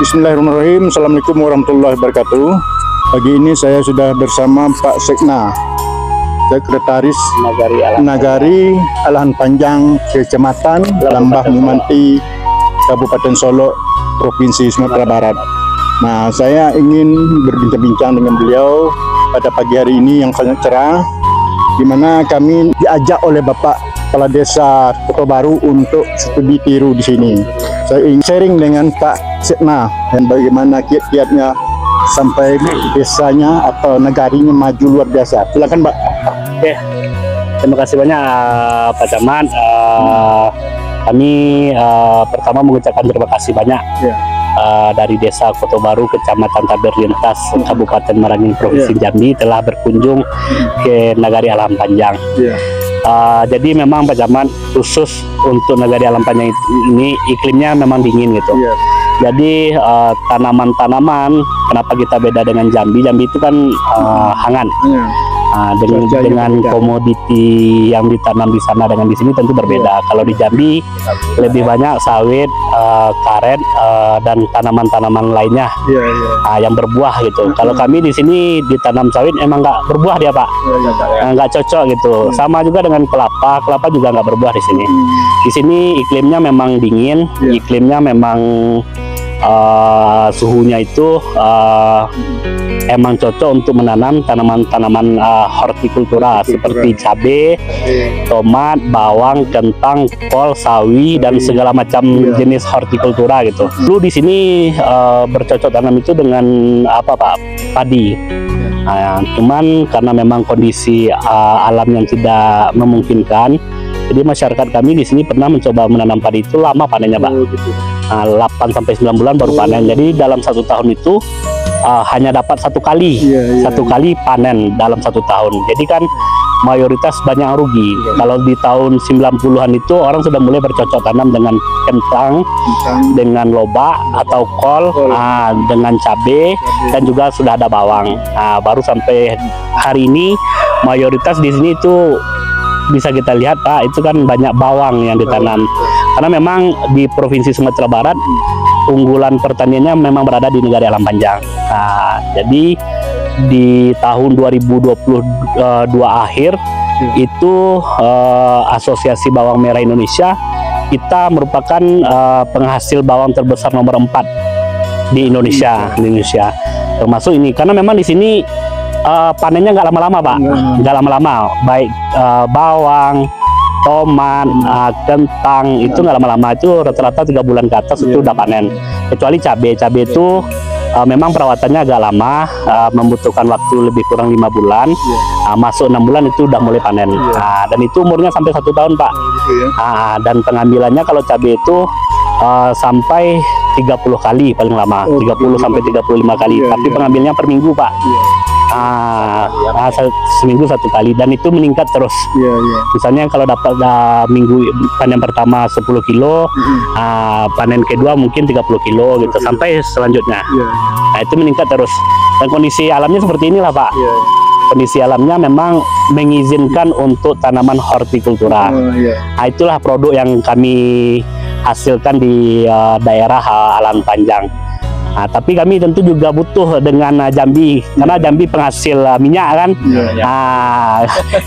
Bismillahirrahmanirrahim. Assalamualaikum warahmatullahi wabarakatuh. Pagi ini saya sudah bersama Pak Sekna, Sekretaris Nagari Alahan Panjang Kecamatan Lambah Mumanti, Kabupaten Solok, Provinsi Sumatera Barat. Nah, saya ingin berbincang-bincang dengan beliau pada pagi hari ini yang sangat cerah, di mana kami diajak oleh Bapak Kepala Desa Kota Baru untuk studi tiru di sini. Saya ingin sharing dengan Pak Sekna dan bagaimana kiat-kiatnya sampai desanya atau negarinya maju luar biasa. Silakan, Pak. Oke, terima kasih banyak Pak Camat. Kami pertama mengucapkan terima kasih banyak dari Desa Kota Baru, Kecamatan Tabir Lintas, Kabupaten Merangin, Provinsi Jambi telah berkunjung ke Nagari Alahan Panjang. Jadi memang Pak Camat, khusus untuk Nagari Alahan Panjang ini iklimnya memang dingin gitu. Jadi tanaman-tanaman, kenapa kita beda dengan Jambi? Jambi itu kan hangat. Dengan komoditi yang ditanam di sana dengan di sini tentu berbeda. Kalau di Jambi lebih banyak sawit, karet, dan tanaman-tanaman lainnya yang berbuah gitu. Kalau kami di sini ditanam sawit emang nggak berbuah dia, Pak. Nggak cocok gitu. Sama juga dengan kelapa, kelapa juga nggak berbuah di sini. Di sini iklimnya memang dingin, iklimnya memang suhunya itu emang cocok untuk menanam tanaman-tanaman hortikultura seperti cabai, tomat, bawang, kentang, kol, sawi, dan segala macam jenis hortikultura gitu. Dulu di sini bercocok tanam itu dengan apa, Pak? Padi. Cuman karena memang kondisi alam yang tidak memungkinkan, jadi masyarakat kami di sini pernah mencoba menanam padi itu lama panennya, Pak. 8-9 bulan baru panen. Jadi dalam 1 tahun itu hanya dapat 1 kali, satu kali panen dalam 1 tahun. Jadi kan mayoritas banyak rugi. Kalau di tahun 90-an itu orang sudah mulai bercocok tanam dengan kentang, dengan lobak atau kol, dengan cabai, dan juga sudah ada bawang. Baru sampai hari ini mayoritas di sini itu bisa kita lihat, Pak, itu kan banyak bawang yang ditanam. Karena memang di Provinsi Sumatera Barat unggulan pertaniannya memang berada di Nagari Alahan Panjang. Jadi di tahun 2022 akhir itu Asosiasi Bawang Merah Indonesia kita merupakan penghasil bawang terbesar nomor 4 di Indonesia. Termasuk ini karena memang di sini panennya nggak lama-lama, Pak. Nggak lama-lama, baik bawang, tomat, kentang itu nggak lama-lama, itu rata-rata 3 bulan ke atas itu udah panen. Kecuali cabai itu memang perawatannya agak lama, membutuhkan waktu lebih kurang 5 bulan, masuk 6 bulan itu udah mulai panen. Dan itu umurnya sampai 1 tahun, Pak. Dan pengambilannya kalau cabai itu sampai 30 kali paling lama, 30 sampai 35 kali. Tapi pengambilnya per minggu, Pak. Seminggu 1 kali, dan itu meningkat terus. Misalnya kalau dapat minggu panen pertama 10 kilo, panen kedua mungkin 30 kilo gitu, sampai selanjutnya. Itu meningkat terus. Dan kondisi alamnya seperti inilah, Pak. Kondisi alamnya memang mengizinkan untuk tanaman hortikultura. Itulah produk yang kami hasilkan di daerah Alahan Panjang. Tapi kami tentu juga butuh dengan Jambi, karena Jambi penghasil minyak kan.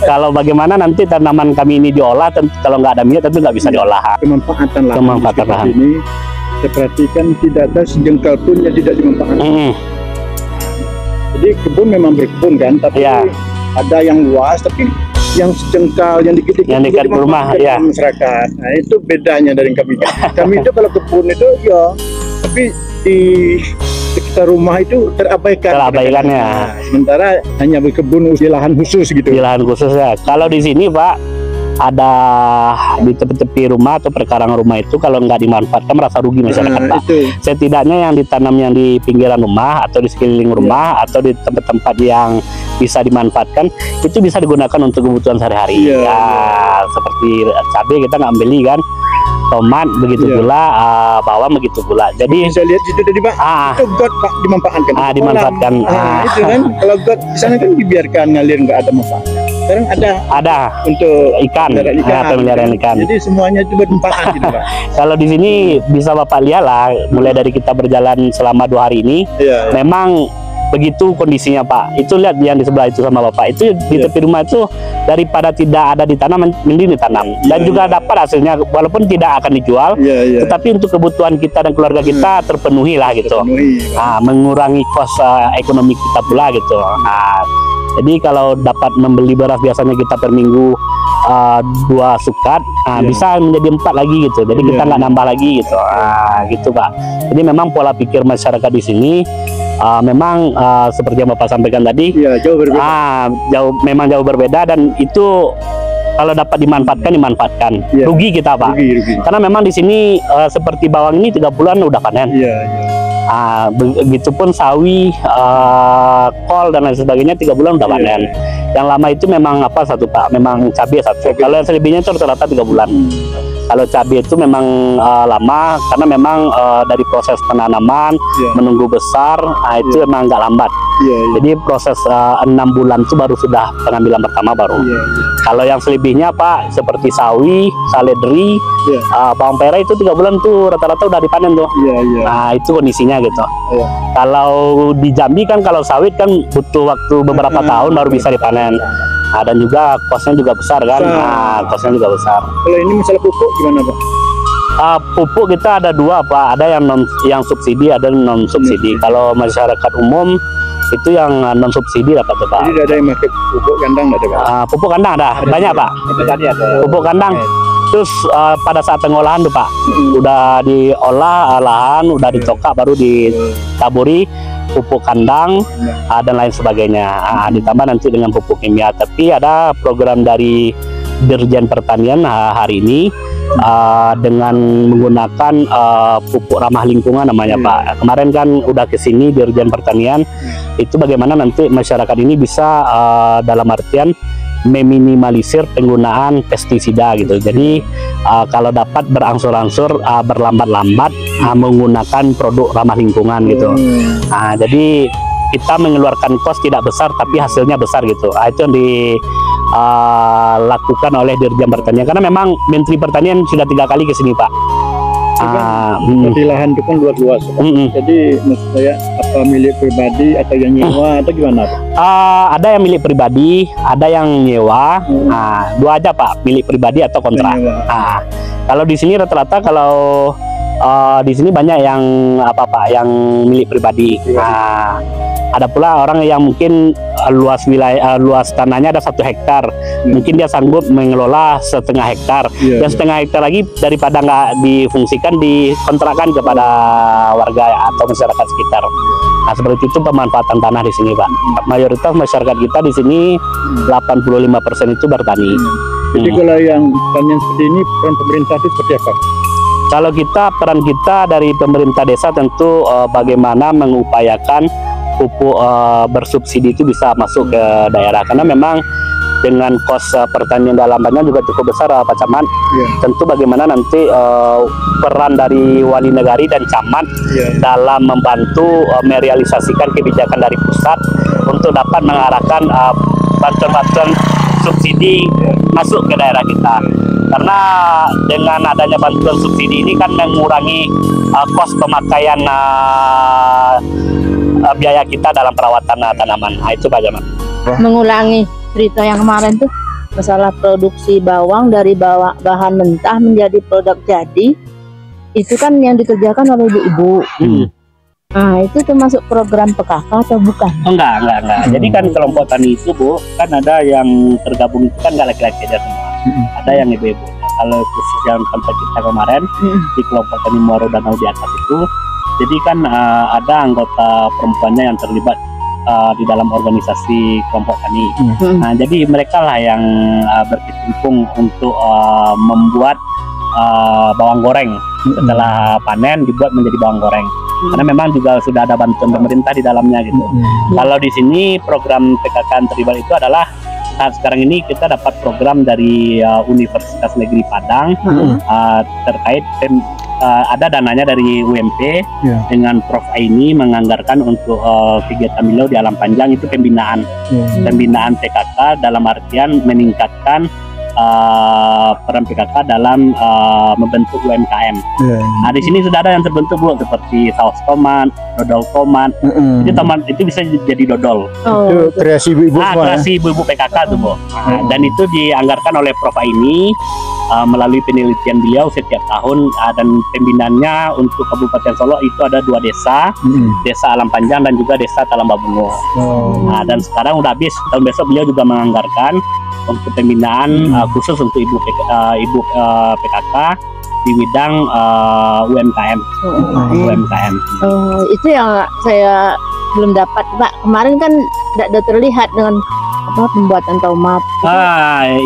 Kalau bagaimana nanti tanaman kami ini diolah, tentu kalau nggak ada minyak tentu nggak bisa diolah. Kemanfaatan lahan ini saya perhatikan tidak ada sejengkal pun yang tidak dimanfaatkan. Jadi kebun memang berkebun kan, tapi ada yang luas, tapi yang sejengkal, yang dikit-dikit yang dekat rumah masyarakat. Nah, itu bedanya dari kami. Kami itu kalau kebun itu tapi di sekitar rumah itu terabaikan. Sementara hanya berkebun di lahan khusus gitu. Di lahan khusus ya. Kalau di sini, Pak, ada di tepi-tepi rumah atau perkarangan rumah itu kalau nggak dimanfaatkan merasa rugi masyarakat, Pak. Setidaknya yang ditanam yang di pinggiran rumah atau di sekeliling rumah atau di tempat-tempat yang bisa dimanfaatkan itu bisa digunakan untuk kebutuhan sehari-hari. Seperti cabai kita nggak beli kan, tomat begitu pula, bawang begitu pula. Jadi saya lihat situ tadi, Pak, itu got, Pak, dimanfaatkan. Dimanfaatkan. Itu kan kalau got di sana kan dibiarkan ngalir, nggak ada manfaat. sekarang ada untuk ikan, pemeliharaan pemeliharaan ikan. Jadi semuanya itu bermanfaat gitu Pak. Kalau di sini bisa Bapak lihat lah, mulai dari kita berjalan selama 2 hari ini, Iya. memang begitu kondisinya Pak. Itu lihat yang di sebelah itu sama Bapak. Itu di tepi rumah itu daripada tidak ada ditanam, mending ditanam. Dan juga dapat hasilnya, walaupun tidak akan dijual, tetapi untuk kebutuhan kita dan keluarga kita terpenuhi lah gitu. Nah, mengurangi kos ekonomi kita pula gitu. Nah, jadi kalau dapat membeli beras biasanya kita per minggu 2 sukat, bisa menjadi 4 lagi gitu. Jadi kita nggak nambah lagi gitu. Gitu Pak. Jadi memang pola pikir masyarakat di sini memang seperti yang Bapak sampaikan tadi, jauh berbeda. Memang jauh berbeda, dan itu kalau dapat dimanfaatkan, rugi kita Pak. Rugi. Karena memang di sini seperti bawang ini 3 bulan udah panen. Begitupun sawi, kol dan lain sebagainya 3 bulan udah panen. Yang lama itu memang satu Pak, memang cabai satu. Kalau yang selebihnya itu rata-rata 3 bulan. Kalau cabai itu memang lama, karena memang dari proses penanaman menunggu besar, itu memang nggak lambat. Jadi proses 6 bulan itu baru sudah pengambilan pertama baru. Kalau yang selebihnya Pak, seperti sawi, seledri, bawang merah itu 3 bulan tuh rata-rata udah dipanen tuh. Nah itu kondisinya gitu. Kalau di Jambi kan, kalau sawit kan butuh waktu beberapa tahun baru bisa dipanen. Dan juga kosnya juga besar kan. Kosnya juga besar. Kalau ini masalah pupuk gimana Pak? Pupuk kita ada 2 Pak, ada yang subsidi, ada non subsidi. Kalau masyarakat umum itu yang non subsidi dapat tuh Pak. Jadi ada yang pakai pupuk kandang ada Pak? Pupuk kandang ada banyak Pak. Pupuk kandang. Terus pada saat pengolahan tuh Pak, udah diolah lahan, udah dicokak, baru ditaburi pupuk kandang dan lain sebagainya. Ditambah nanti dengan pupuk kimia. Tapi ada program dari Dirjen Pertanian hari ini dengan menggunakan pupuk ramah lingkungan namanya Pak. Kemarin kan udah kesini Dirjen Pertanian, itu bagaimana nanti masyarakat ini bisa dalam artian meminimalisir penggunaan pestisida gitu. Jadi kalau dapat berangsur-angsur berlambat-lambat menggunakan produk ramah lingkungan gitu. Jadi kita mengeluarkan kos tidak besar tapi hasilnya besar gitu. Itu yang dilakukan oleh Dirjen Pertanian, karena memang Menteri Pertanian sudah 3 kali ke sini Pak. Di lahan itu kan luas. Jadi maksud saya apa milik pribadi atau yang nyewa atau gimana Pak? Ada yang milik pribadi, ada yang nyewa. 2 aja Pak, milik pribadi atau kontrak. Kalau di sini rata-rata kalau di sini banyak yang yang milik pribadi. Ada pula orang yang mungkin luas tanahnya ada 1 hektar, mungkin dia sanggup mengelola 1/2 hektar, dan 1/2 hektar lagi daripada nggak difungsikan, dikontrakkan kepada warga atau masyarakat sekitar. Seperti itu pemanfaatan tanah di sini Pak. Mayoritas masyarakat kita di sini 85% itu bertani. Jadi kalau yang pertanian seperti ini, peran pemerintah itu seperti apa? Kalau peran kita dari pemerintah desa tentu bagaimana mengupayakan pupuk bersubsidi itu bisa masuk ke daerah, karena memang dengan kos pertanian dalamnya juga cukup besar Pak Camat. Tentu bagaimana nanti peran dari wali negari dan camat dalam membantu merealisasikan kebijakan dari pusat untuk dapat mengarahkan bantuan-bantuan subsidi masuk ke daerah kita. Karena dengan adanya bantuan subsidi ini kan mengurangi kos pemakaian biaya kita dalam perawatan tanaman. Itu Pak Jaman. Mengulangi cerita yang kemarin tuh, masalah produksi bawang dari bahan mentah menjadi produk jadi, itu kan yang dikerjakan oleh ibu-ibu. Itu termasuk program PKK atau bukan? Enggak. Jadi kan kelompok tani itu Bu, kan ada yang tergabung itu kan nggak laki-laki aja semua. Ada yang ibu-ibu. Kalau khusus yang tempat kita kemarin di kelompok tani Muaro Danau di atas itu, jadi kan ada anggota perempuannya yang terlibat di dalam organisasi kelompok tani. Jadi mereka lah yang berkecimpung untuk membuat bawang goreng. Setelah panen dibuat menjadi bawang goreng. Karena memang juga sudah ada bantuan pemerintah di dalamnya gitu. Kalau di sini program PKK yang terlibat itu adalah sekarang ini kita dapat program dari Universitas Negeri Padang terkait ada dananya dari UMP Ya. dengan Prof Aini menganggarkan untuk kegiatan beliau di Alam Panjang itu pembinaan PKK dalam artian meningkatkan peran PKK dalam membentuk UMKM. Ya. Nah, di sini sudah ada yang terbentuk Bu, seperti saus tomat, dodol tomat. Itu tomat itu bisa jadi dodol. Itu kreasi ibu-ibu semua ya? Kreasi ibu-ibu PKK tuh Bu. Nah, dan itu dianggarkan oleh Prof Aini melalui penelitian beliau setiap tahun, dan pembinaannya untuk Kabupaten Solo itu ada 2 desa, Desa Alam Panjang dan juga Desa Talambabungo. Nah, dan sekarang udah habis, tahun besok beliau juga menganggarkan untuk pembinaan khusus untuk ibu PKK di bidang UMKM. UMKM. Itu yang saya belum dapat Pak. Kemarin kan tidak terlihat dengan pembuatan tomat.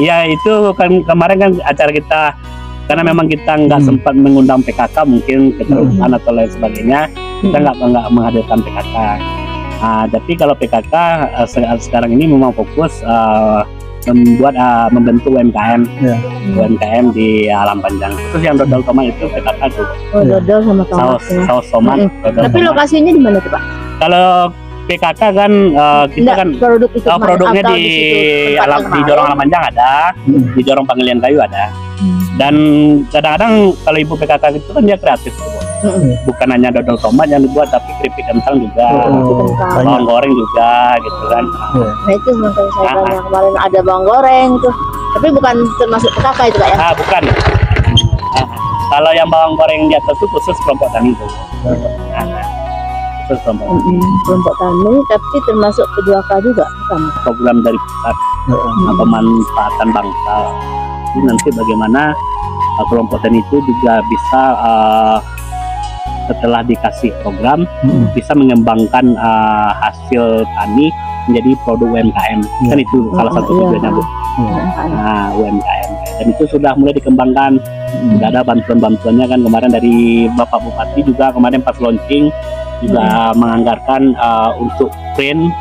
Ya itu kan kemarin kan acara kita, karena memang kita nggak sempat mengundang PKK, mungkin keterlibatan atau lain sebagainya, kita nggak menghadirkan PKK. Tapi kalau PKK sekarang ini memang fokus membentuk UMKM, UMKM di Alam Panjang. Terus yang dodol tomat itu PKK tuh. Dodol sama tomat. Saus tomat. Tapi lokasinya di mana tuh Pak? Kalau PKK kan kita kan produknya di Jorong Alam Panjang ada, di Jorong Pangilian Kayu ada. Dan kadang-kadang kalau ibu PKK itu kan dia kreatif tuh. Bukan hanya dodol tomat yang dibuat, tapi keripik kentang juga, bawang goreng juga gitu kan. Nah itu makanya saya tanya kemarin ada bawang goreng tuh, tapi bukan termasuk PKK itu Pak ya? Bukan. Kalau yang bawang goreng di atas itu khusus kelompok tani itu. Khusus kelompok tani, tapi termasuk P2K juga bukan? Program dari pusat pemanfaatan bangsa. Jadi nanti bagaimana kelompok tani itu juga bisa setelah dikasih program bisa mengembangkan hasil tani menjadi produk UMKM. Kan itu salah satu tujuannya Bu. UMKM. Dan itu sudah mulai dikembangkan. Sudah ada bantuan-bantuannya kan, kemarin dari Bapak Bupati juga kemarin pas launching juga menganggarkan untuk print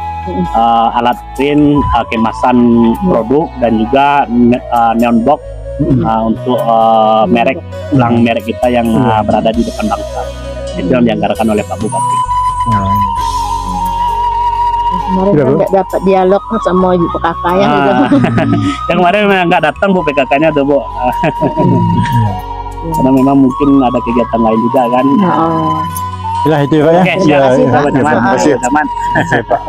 alat print kemasan produk dan juga neon box untuk merek kita yang berada di depan bangsa. Itu yang dianggarkan oleh Pak Bupati. Kemarin nggak dapat dialog sama ibu PKK ya. Yang kemarin nggak datang Bu PKK-nya tuh Bu. Karena memang mungkin ada kegiatan lain juga kan. Itu ya Pak ya. Oke, terima kasih Pak. Terima kasih Pak.